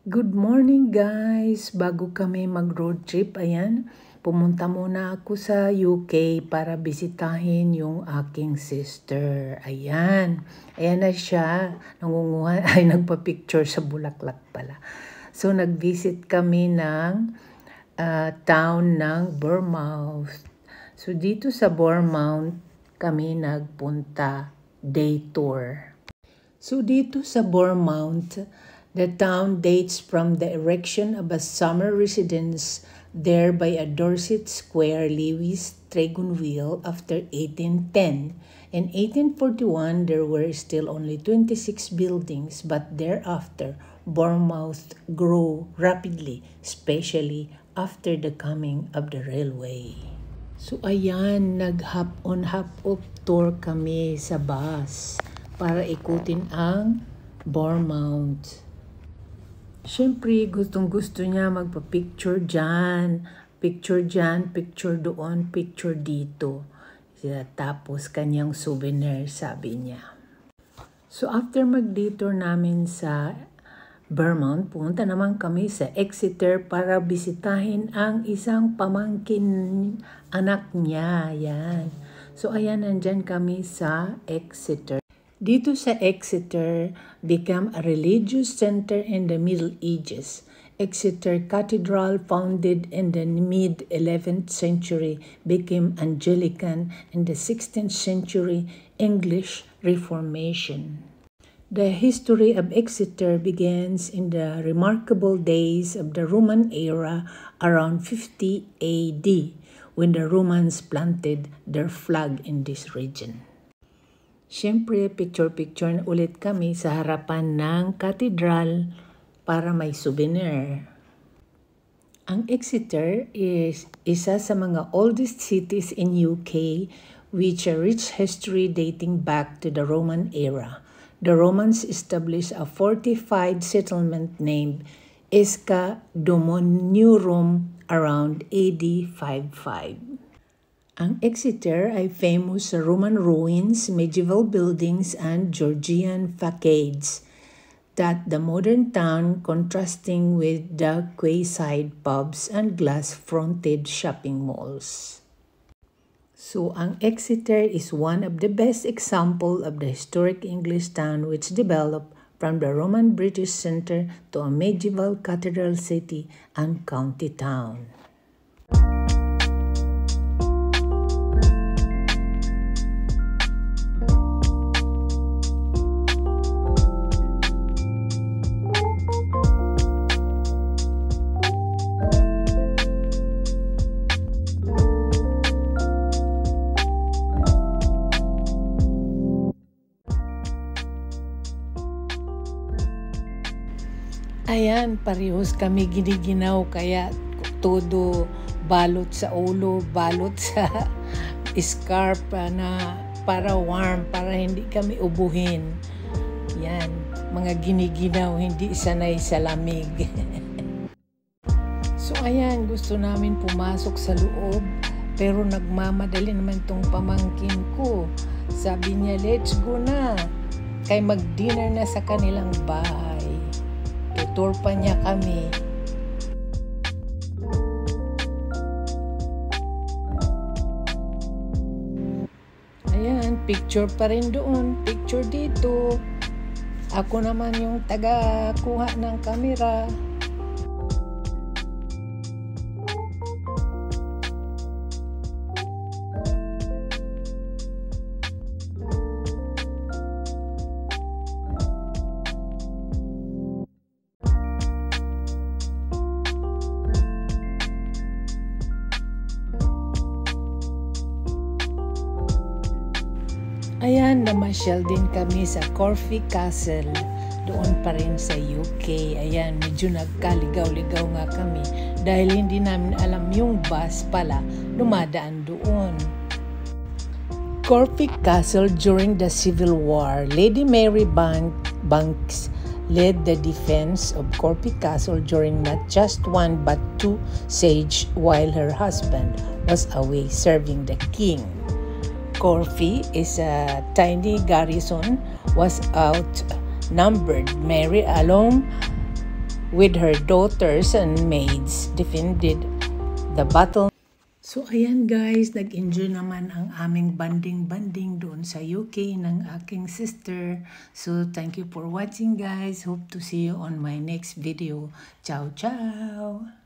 Good morning guys! Bago kami mag-road trip, ayan, pumunta muna ako sa UK para bisitahin yung aking sister. Ayan na siya, nangunguha, nagpa-picture sa bulaklak pala. So nag-visit kami ng town ng Bournemouth. So dito sa Bournemouth kami nagpunta, day tour. So dito sa Bournemouth, the town dates from the erection of a summer residence there by a Dorset Square Lewis Tragon wheel after 1810. In 1841, there were still only 26 buildings, but thereafter, Bournemouth grew rapidly, especially after the coming of the railway. So ayan, nag-hop-on hop-off tour kami sa bus para ikutin ang Bournemouth. Siyempre, gustong-gusto niya magpa-picture dyan, picture doon, picture dito. Tapos kanyang souvenir, sabi niya. So after mag-detour namin sa Bournemouth, pumunta naman kami sa Exeter para bisitahin ang isang pamangkin anak niya. Yan. So ayan, nandyan kami sa Exeter. Dito sa Exeter became a religious center in the Middle Ages. Exeter Cathedral, founded in the mid-11th century, became Anglican in the 16th century English Reformation. The history of Exeter begins in the remarkable days of the Roman era around 50 AD, when the Romans planted their flag in this region. Siyempre, picture na ulit kami sa harapan ng cathedral para may souvenir. Ang Exeter is isa sa mga oldest cities in UK with a rich history dating back to the Roman era. The Romans established a fortified settlement named Isca Domonium around AD 55. Ang Exeter ay famous sa Roman ruins, medieval buildings, and Georgian facades that the modern town contrasting with the quayside pubs and glass-fronted shopping malls. So, ang Exeter is one of the best example of the historic English town which developed from the Roman British center to a medieval cathedral city and county town. Ayan, parehos kami giniginaw kaya todo balot sa ulo, balot sa scarf na para warm, para hindi kami ubuhin. Yan, mga giniginaw, hindi sanay sa lamig. So ayan, gusto namin pumasok sa loob, pero nagmamadali naman tong pamangkin ko. Sabi niya, let's go na, kay mag-dinner na sa kanilang bahay. Tour pa niya kami. Ayan, picture pa rin doon, picture dito. Ako naman yung taga-kuha ng kamera. Ayan, namasyal din kami sa Corfe Castle, doon pa rin sa UK. Ayan, medyo nagkaligaw-ligaw nga kami dahil hindi namin alam yung bus pala dumadaan doon. Corfe Castle during the Civil War. Lady Mary Banks led the defense of Corfe Castle during not just one but two siege while her husband was away serving the king. Corfe is a tiny garrison, was outnumbered. Mary alone with her daughters and maids defended the battle. So ayan guys, nag-enjoy naman ang aming banding doon sa UK ng aking sister. So thank you for watching guys. Hope to see you on my next video. Ciao ciao!